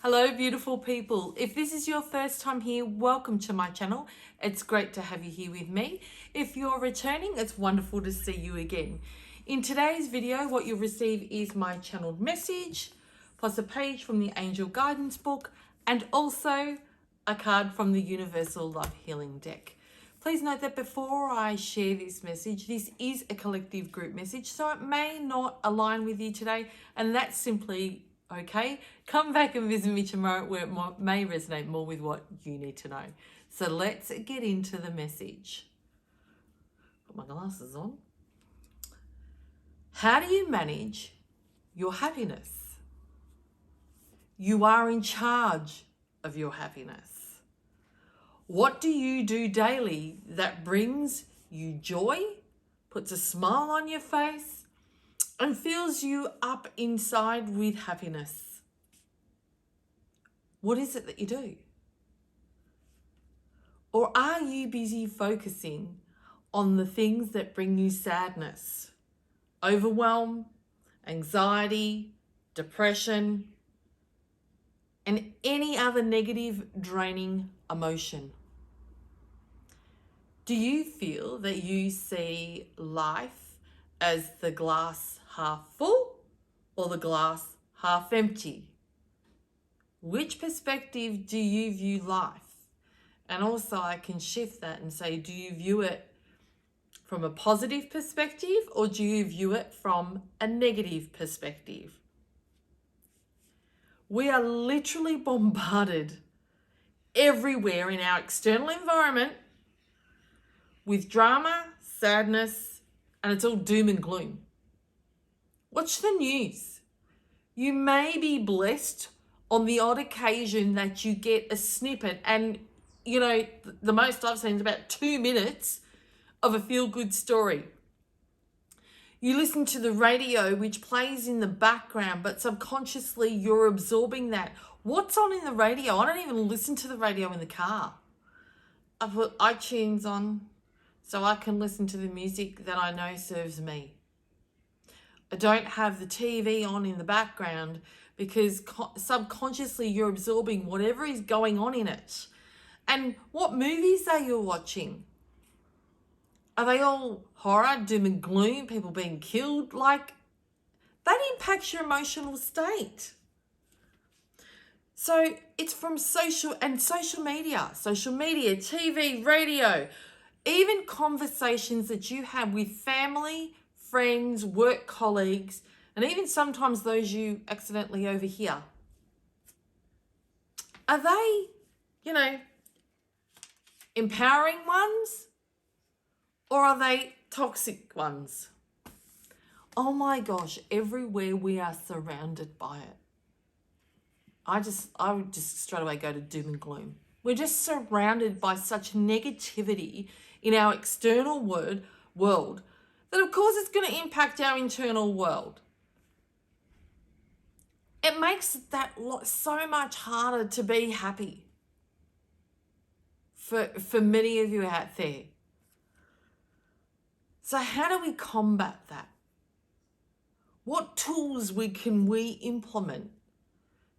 Hello, beautiful people. If this is your first time here, welcome to my channel. It's great to have you here with me. If you're returning, it's wonderful to see you again. In today's video, what you'll receive is my channeled message, plus a page from the Angel Guidance book, and also a card from the Universal Love Healing deck. Please note that before I share this message, this is a collective group message, so it may not align with you today, and that's simply okay. Come back and visit me tomorrow where it may resonate more with what you need to know. So let's get into the message. Put my glasses on. How do you manage your happiness? You are in charge of your happiness. What do you do daily that brings you joy, puts a smile on your face, and fills you up inside with happiness? What is it that you do? Or are you busy focusing on the things that bring you sadness, overwhelm, anxiety, depression, and any other negative, draining emotion? Do you feel that you see life as the glass half full or the glass half empty? Which perspective do you view life? And also I can shift that and say, do you view it from a positive perspective or do you view it from a negative perspective? We are literally bombarded everywhere in our external environment with drama, sadness, and it's all doom and gloom. Watch the news. You may be blessed on the odd occasion that you get a snippet, and you know, the most I've seen is about 2 minutes of a feel-good story. You listen to the radio, which plays in the background, but subconsciously you're absorbing that. What's on in the radio? I don't even listen to the radio in the car. I put iTunes on so I can listen to the music that I know serves me. I don't have the TV on in the background because subconsciously you're absorbing whatever is going on in it. And what movies are you watching? Are they all horror, doom and gloom, people being killed? Like, that impacts your emotional state. So it's from social media, TV, radio, even conversations that you have with family, friends, work colleagues, and even sometimes those you accidentally overhear. Are they, empowering ones? Or are they toxic ones? Oh my gosh, everywhere we are surrounded by it. I would just straight away go to doom and gloom. We're just surrounded by such negativity in our external world that of course it's going to impact our internal world. It makes that so much harder to be happy for many of you out there. So how do we combat that? What tools can we implement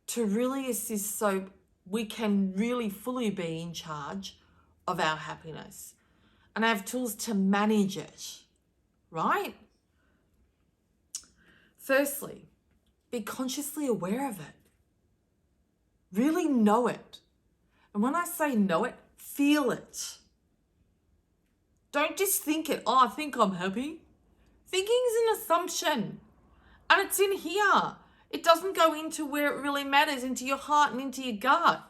to really assist so we can really fully be in charge of our happiness and have tools to manage it, right? Firstly, be consciously aware of it. Really know it. And when I say know it, feel it. Don't just think it. Oh, I think I'm happy. Thinking is an assumption. And it's in here. It doesn't go into where it really matters, into your heart and into your gut.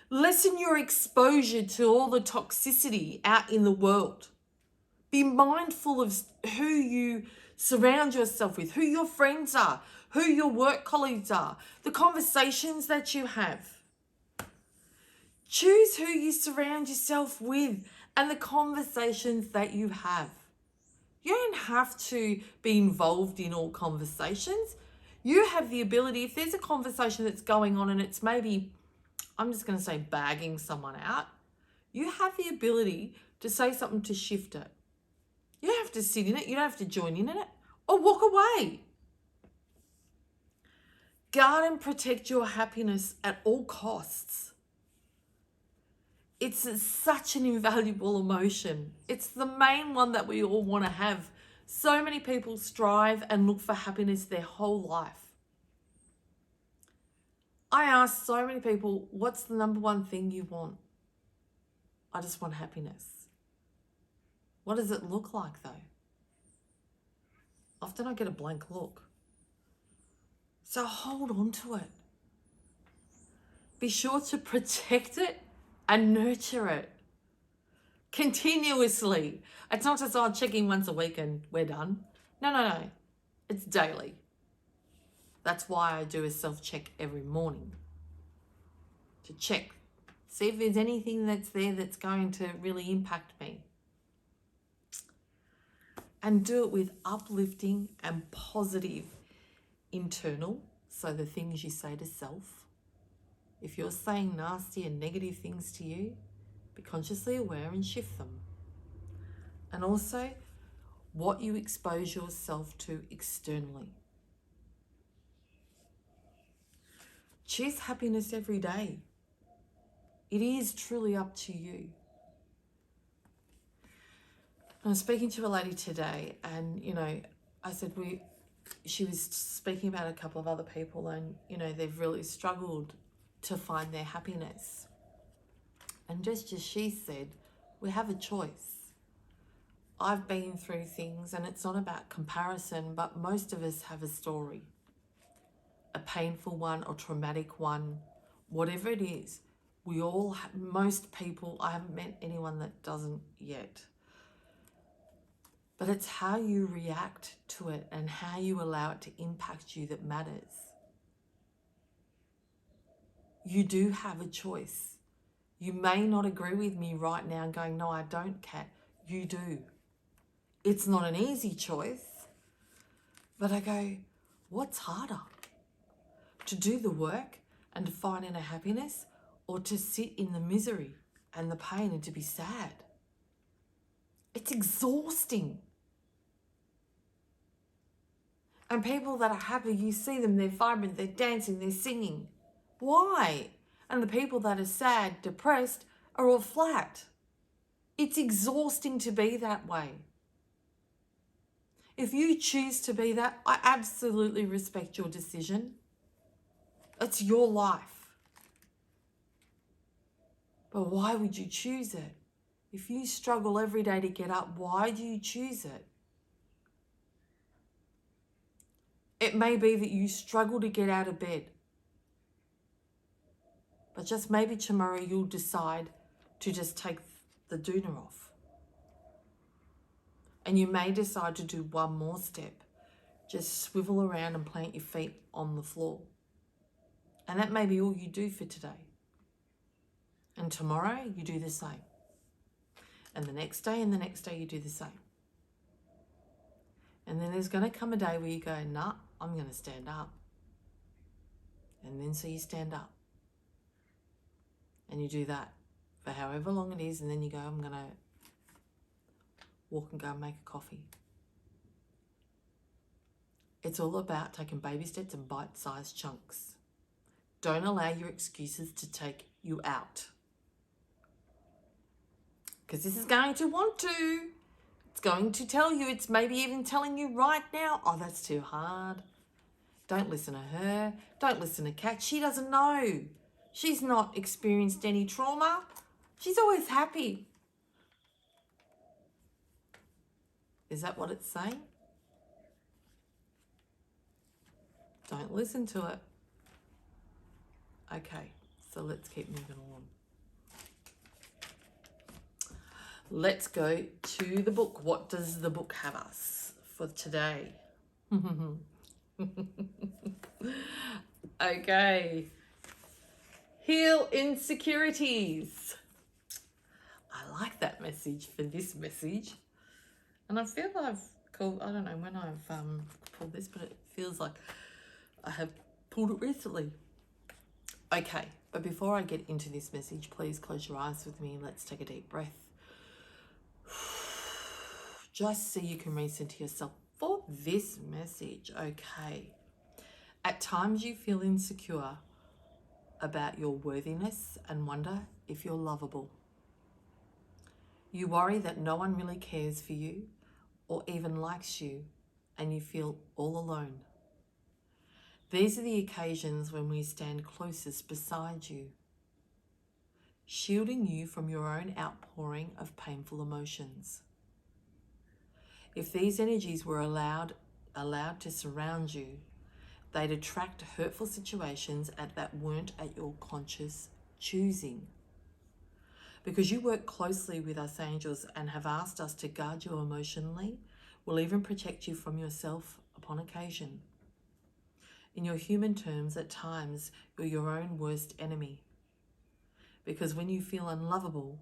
Lessen your exposure to all the toxicity out in the world. Be mindful of who you surround yourself with, who your friends are, who your work colleagues are, the conversations that you have. Choose who you surround yourself with and the conversations that you have. You don't have to be involved in all conversations. You have the ability, if there's a conversation that's going on and it's maybe, I'm just going to say bagging someone out, you have the ability to say something to shift it. You don't have to sit in it. You don't have to join in it or walk away. Guard and protect your happiness at all costs. It's such an invaluable emotion. It's the main one that we all want to have. So many people strive and look for happiness their whole life. I ask so many people, what's the number one thing you want? I just want happiness. What does it look like though? Often I get a blank look. So hold on to it. Be sure to protect it and nurture it continuously. It's not just, oh, checking once a week and we're done. No. It's daily. That's why I do a self-check every morning. To check, see if there's anything that's there that's going to really impact me. And do it with uplifting and positive internal, so the things you say to self. If you're saying nasty and negative things to you, be consciously aware and shift them. And also, what you expose yourself to externally. Choose happiness every day. It is truly up to you. I was speaking to a lady today and, I said she was speaking about a couple of other people and, they've really struggled to find their happiness. And just as she said, we have a choice. I've been through things and it's not about comparison, but most of us have a story. A painful one or traumatic one, whatever it is. We all, most people, I haven't met anyone that doesn't yet. But it's how you react to it and how you allow it to impact you that matters. You do have a choice. You may not agree with me right now going, no, I don't, Kat. You do. It's not an easy choice. But I go, what's harder? To do the work and to find inner happiness, or to sit in the misery and the pain and to be sad? It's exhausting. And people that are happy, you see them, they're vibrant, they're dancing, they're singing. Why? And the people that are sad, depressed, are all flat. It's exhausting to be that way. If you choose to be that, I absolutely respect your decision. It's your life. But why would you choose it? If you struggle every day to get up, why do you choose it? It may be that you struggle to get out of bed. But just maybe tomorrow you'll decide to just take the doona off. And you may decide to do one more step. Just swivel around and plant your feet on the floor. And that may be all you do for today. And tomorrow you do the same. And the next day and the next day you do the same. And then there's going to come a day where you go, nah, I'm going to stand up. And then so you stand up. And you do that for however long it is. And then you go, I'm going to walk and go and make a coffee. It's all about taking baby steps and bite-sized chunks. Don't allow your excuses to take you out. Because this is going to want to. It's going to tell you, it's maybe even telling you right now, oh, that's too hard. Don't listen to her. Don't listen to Kat. She doesn't know. She's not experienced any trauma. She's always happy. Is that what it's saying? Don't listen to it. Okay, so let's keep moving on. Let's go to the book. What does the book have us for today? Okay. Heal insecurities. I like that message for this message. And I feel I've called, I don't know when I've pulled this, but it feels like I have pulled it recently. Okay, but before I get into this message, please close your eyes with me. Let's take a deep breath. Just so you can recenter yourself for this message. Okay. At times you feel insecure about your worthiness and wonder if you're lovable. You worry that no one really cares for you or even likes you, and you feel all alone. These are the occasions when we stand closest beside you, shielding you from your own outpouring of painful emotions. If these energies were allowed to surround you, they'd attract hurtful situations that weren't at your conscious choosing. Because you work closely with us angels and have asked us to guard you emotionally, we'll even protect you from yourself upon occasion. In your human terms, at times, you're your own worst enemy. Because when you feel unlovable,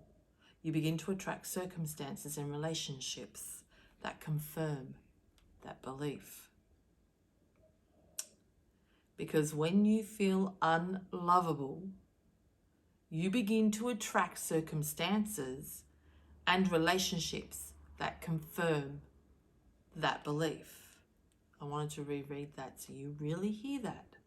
you begin to attract circumstances and relationships that confirm that belief. Because when you feel unlovable, you begin to attract circumstances and relationships that confirm that belief. I wanted to reread that so you really hear that.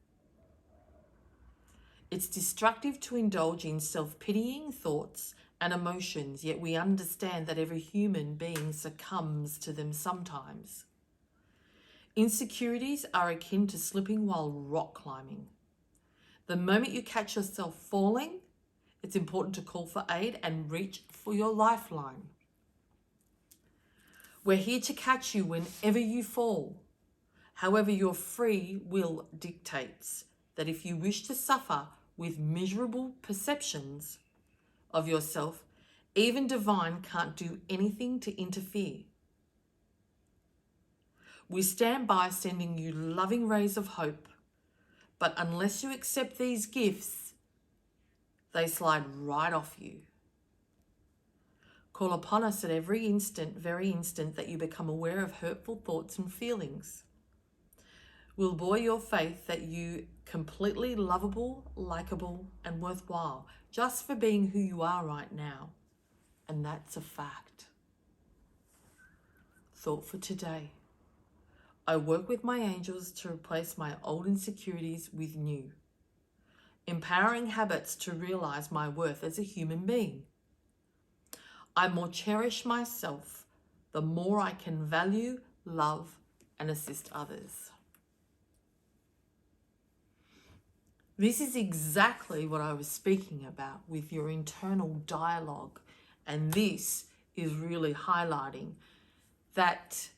It's destructive to indulge in self-pitying thoughts and emotions, yet we understand that every human being succumbs to them sometimes. Insecurities are akin to slipping while rock climbing. The moment you catch yourself falling, it's important to call for aid and reach for your lifeline. We're here to catch you whenever you fall. However, your free will dictates that if you wish to suffer with miserable perceptions of yourself, even divine can't do anything to interfere. We stand by sending you loving rays of hope, but unless you accept these gifts, they slide right off you. Call upon us at every instant, very instant, that you become aware of hurtful thoughts and feelings. We'll buoy your faith that you completely lovable, likable, and worthwhile just for being who you are right now. And that's a fact. Thought for today. I work with my angels to replace my old insecurities with new. Empowering habits to realize my worth as a human being. I more cherish myself, the more I can value, love, and assist others. This is exactly what I was speaking about with your internal dialogue. And this is really highlighting that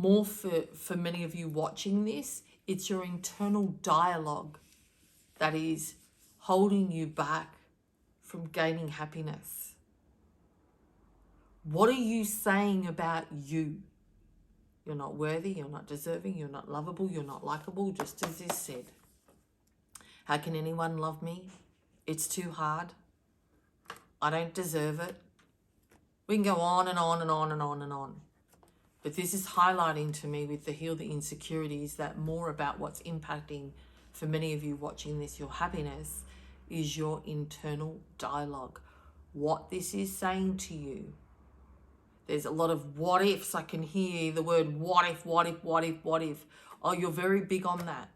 more for many of you watching this, it's your internal dialogue that is holding you back from gaining happiness. What are you saying about you? You're not worthy, you're not deserving, you're not lovable, you're not likable, just as this said. How can anyone love me? It's too hard. I don't deserve it. We can go on and on and on and on and on. But this is highlighting to me with the Heal the Insecurities that more about what's impacting for many of you watching this, your happiness, is your internal dialogue. What this is saying to you. There's a lot of what ifs. I can hear the word what if, what if, what if, what if. Oh, you're very big on that.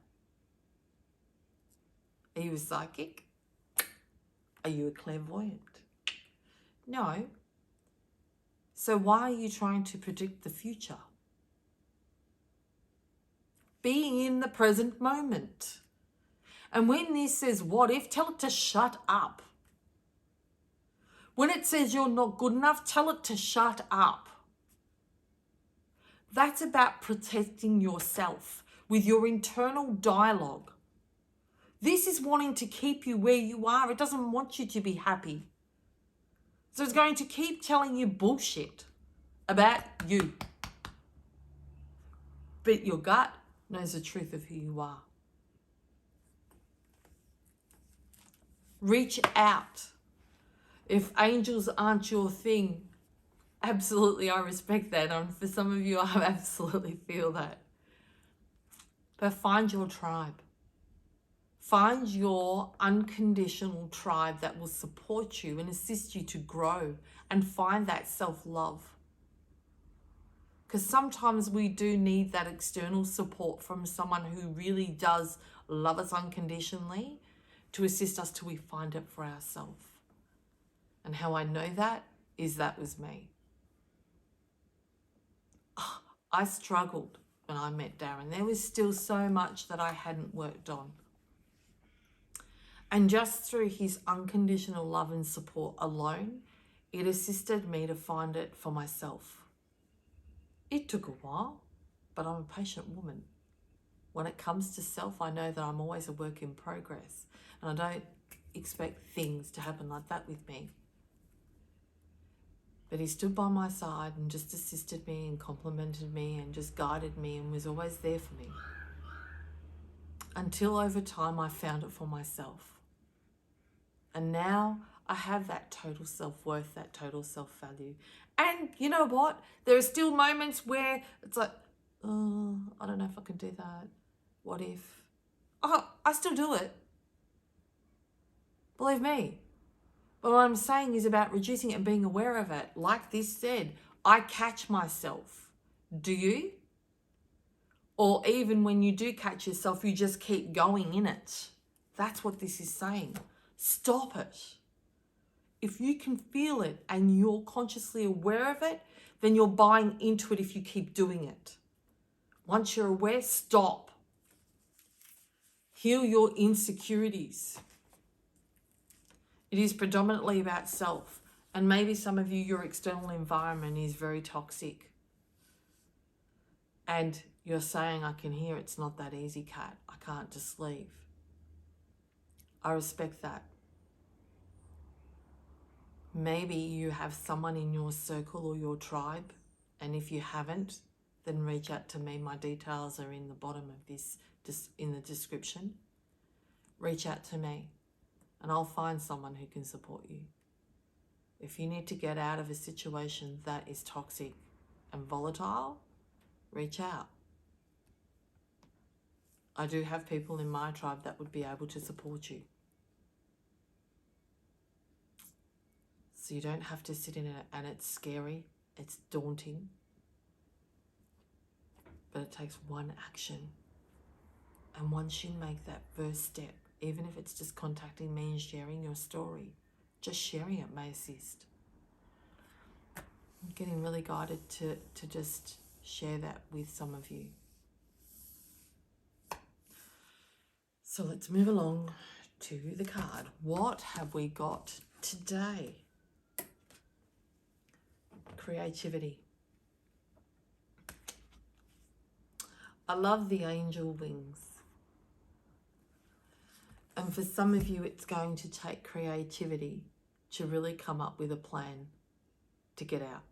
Are you a psychic? Are you a clairvoyant? No. So why are you trying to predict the future? Be in the present moment. And when this says what if, tell it to shut up. When it says you're not good enough, tell it to shut up. That's about protecting yourself with your internal dialogue. This is wanting to keep you where you are. It doesn't want you to be happy. So it's going to keep telling you bullshit about you. But your gut knows the truth of who you are. Reach out. If angels aren't your thing, absolutely, I respect that. And for some of you, I absolutely feel that. But find your tribe. Find your unconditional tribe that will support you and assist you to grow and find that self-love. Because sometimes we do need that external support from someone who really does love us unconditionally to assist us till we find it for ourselves. And how I know that is that was me. I struggled when I met Darren. There was still so much that I hadn't worked on. And just through his unconditional love and support alone, it assisted me to find it for myself. It took a while, but I'm a patient woman. When it comes to self, I know that I'm always a work in progress, and I don't expect things to happen like that with me. But he stood by my side and just assisted me and complimented me and just guided me and was always there for me. Until over time I found it for myself. And now I have that total self-worth, that total self-value. And you know what? There are still moments where it's like, oh, I don't know if I can do that. What if? Oh, I still do it. Believe me. But what I'm saying is about reducing it and being aware of it. Like this said, I catch myself. Do you? Or even when you do catch yourself, you just keep going in it. That's what this is saying. Stop it. If you can feel it and you're consciously aware of it, then you're buying into it if you keep doing it. Once you're aware, stop. Heal your insecurities. It is predominantly about self. And maybe some of you, your external environment is very toxic. And you're saying, I can hear it's not that easy, Kat. I can't just leave. I respect that. Maybe you have someone in your circle or your tribe, and if you haven't, then reach out to me. My details are in the bottom of this, just in the description. Reach out to me, and I'll find someone who can support you. If you need to get out of a situation that is toxic and volatile, reach out. I do have people in my tribe that would be able to support you. So you don't have to sit in it, and it's scary, it's daunting, but it takes one action. And once you make that first step, even if it's just contacting me and sharing your story, just sharing it may assist. I'm getting really guided to just share that with some of you. So let's move along to the card. What have we got today? Creativity. I love the angel wings. And for some of you, it's going to take creativity to really come up with a plan to get out.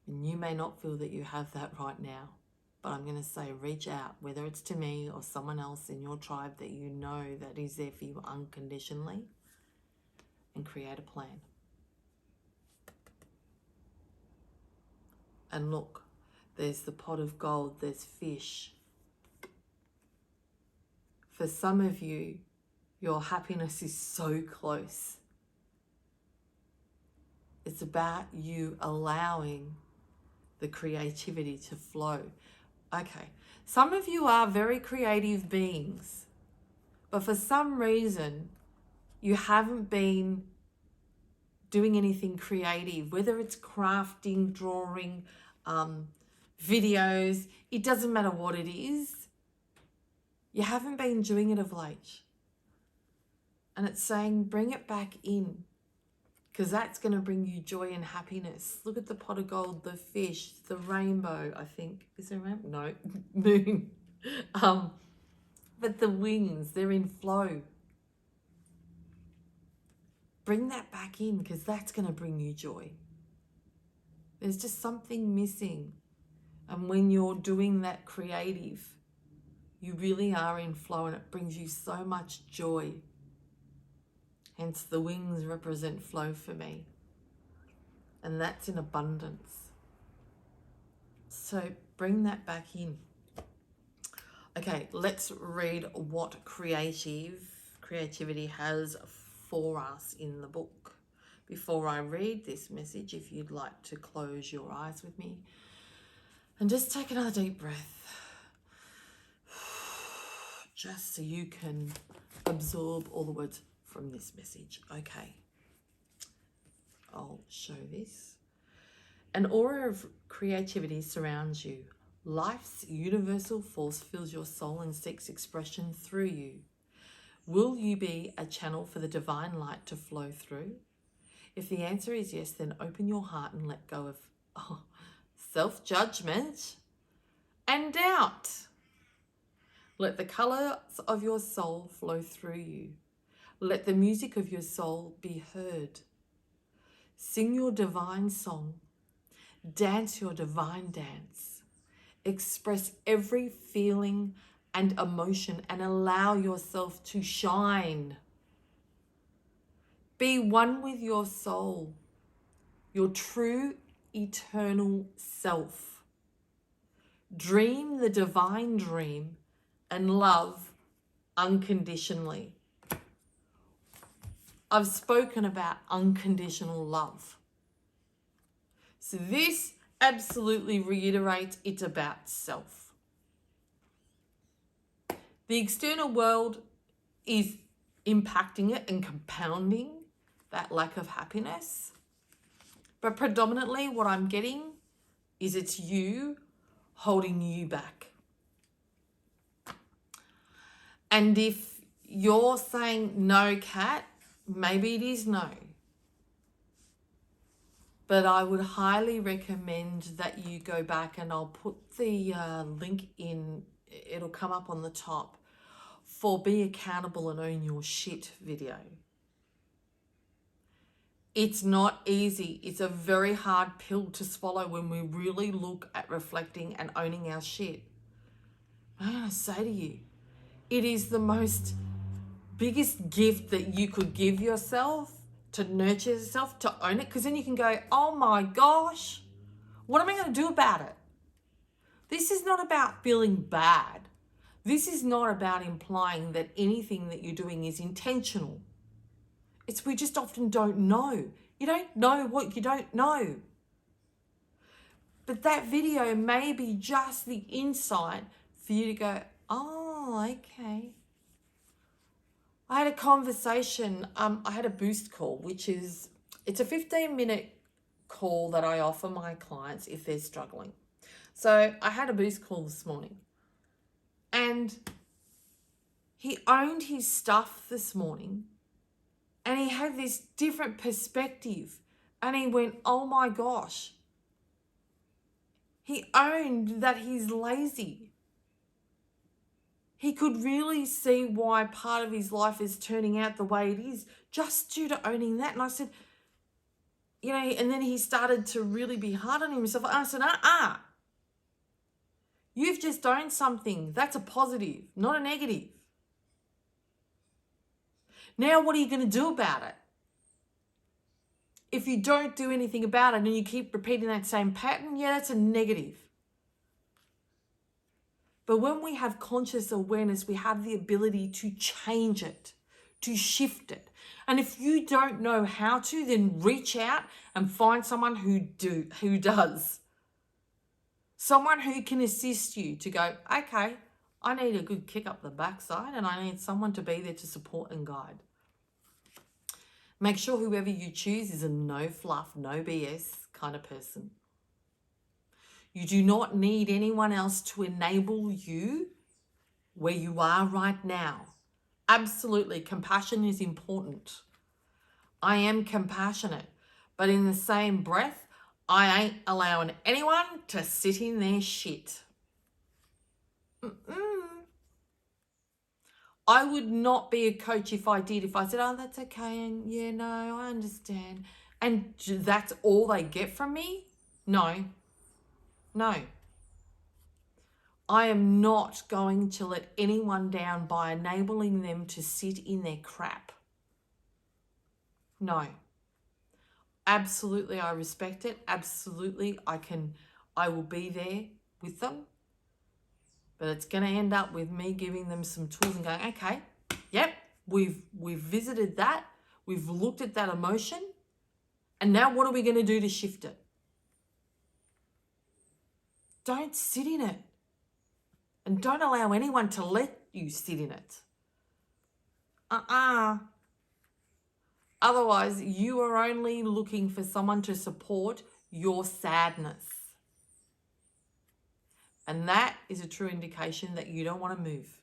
And you may not feel that you have that right now, but I'm going to say reach out, whether it's to me or someone else in your tribe that you know that is there for you unconditionally, and create a plan. And look, there's the pot of gold, there's fish. For some of you, your happiness is so close. It's about you allowing the creativity to flow. Okay, some of you are very creative beings, but for some reason, you haven't been doing anything creative, whether it's crafting, drawing, videos, it doesn't matter what it is. You haven't been doing it of late. And it's saying, bring it back in, because that's going to bring you joy and happiness. Look at the pot of gold, the fish, the rainbow, I think. Is there a rainbow? No, moon. But the wings, they're in flow. Bring that back in, because that's going to bring you joy. There's just something missing. And when you're doing that creative, you really are in flow, and it brings you so much joy. Hence the wings represent flow for me. And that's in abundance. So bring that back in. Okay, let's read what creativity has for us in the book. before I read this message, if you'd like to close your eyes with me and just take another deep breath, just so you can absorb all the words from this message. Okay, I'll show this. An aura of creativity surrounds you. Life's universal force fills your soul and seeks expression through you. Will you be a channel for the divine light to flow through? If the answer is yes, then open your heart and let go of self-judgment and doubt. Let the colours of your soul flow through you. Let the music of your soul be heard. Sing your divine song. Dance your divine dance. Express every feeling and emotion and allow yourself to shine. Be one with your soul, your true eternal self. Dream the divine dream and love unconditionally. I've spoken about unconditional love. So this absolutely reiterates it's about self. The external world is impacting it and compounding that lack of happiness. But predominantly what I'm getting is it's you holding you back. And if you're saying no, Kat, maybe it is no. But I would highly recommend that you go back, and I'll put the link in, it'll come up on the top, for Be Accountable and Own Your Shit video. It's not easy. It's a very hard pill to swallow when we really look at reflecting and owning our shit. I'm going to say to you, it is the most biggest gift that you could give yourself, to nurture yourself, to own it, because then you can go, oh my gosh, what am I going to do about it? This is not about feeling bad. This is not about implying that anything that you're doing is intentional. It's we just often don't know. You don't know what you don't know. But that video may be just the insight for you to go, oh, okay. I had a conversation, I had a boost call, it's a 15-minute call that I offer my clients if they're struggling. So I had a boost call this morning, and he owned his stuff this morning, and he had this different perspective, and he went, oh my gosh. He owned that he's lazy. He could really see why part of his life is turning out the way it is just due to owning that. And I said, and then he started to really be hard on himself. And I said, you've just owned something. That's a positive, not a negative. Now, what are you going to do about it? If you don't do anything about it and you keep repeating that same pattern, that's a negative. But when we have conscious awareness, we have the ability to change it, to shift it. And if you don't know how to, then reach out and find someone who does. Someone who can assist you to go, okay, I need a good kick up the backside, and I need someone to be there to support and guide. Make sure whoever you choose is a no fluff, no BS kind of person. You do not need anyone else to enable you where you are right now. Absolutely, compassion is important. I am compassionate, but in the same breath, I ain't allowing anyone to sit in their shit. I would not be a coach if I did. If I said, oh, that's okay, and no, I understand, and that's all they get from me? No. I am not going to let anyone down by enabling them to sit in their crap. No. Absolutely, I respect it. Absolutely, I will be there with them. But it's going to end up with me giving them some tools and going, okay, yep, we've visited that. We've looked at that emotion. And now what are we going to do to shift it? Don't sit in it. And don't allow anyone to let you sit in it. Otherwise, you are only looking for someone to support your sadness. And that is a true indication that you don't want to move.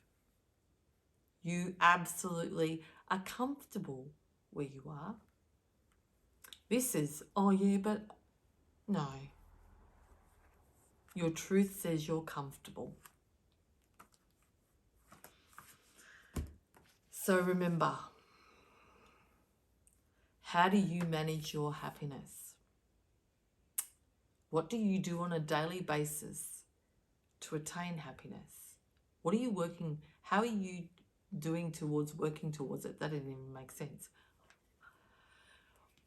You absolutely are comfortable where you are. This is, oh yeah, but no. Your truth says you're comfortable. So remember, how do you manage your happiness? What do you do on a daily basis to attain happiness? What are you working, how are you doing towards working towards it? That didn't even make sense.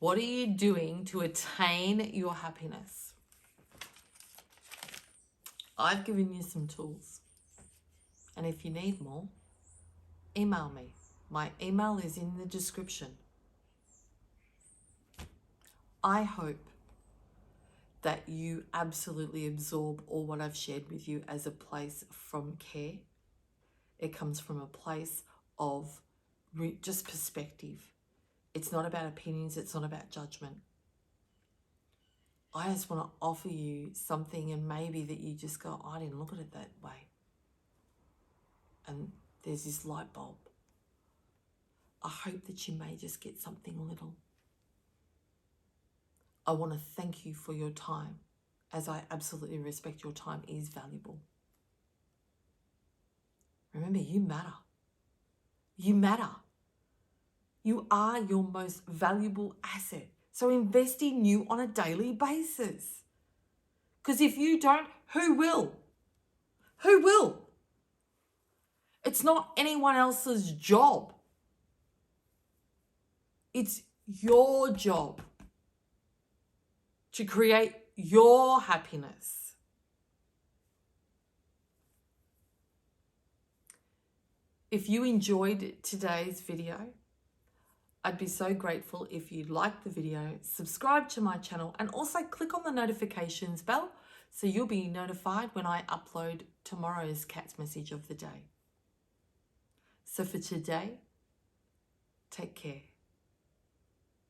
What are you doing to attain your happiness? I've given you some tools. And if you need more, email me. My email is in the description. I hope that you absolutely absorb all what I've shared with you as a place from care. It comes from a place of just perspective. It's not about opinions. It's not about judgment. I just want to offer you something, and maybe that you just go, I didn't look at it that way. And there's this light bulb. I hope that you may just get something little. I want to thank you for your time, as I absolutely respect your time is valuable. Remember, you matter. You matter. You are your most valuable asset. So invest in you on a daily basis. Because if you don't, who will? Who will? It's not anyone else's job. It's your job to create your happiness. If you enjoyed today's video, I'd be so grateful if you liked the video, subscribe to my channel, and also click on the notifications bell so you'll be notified when I upload tomorrow's cat's message of the day. So for today, take care.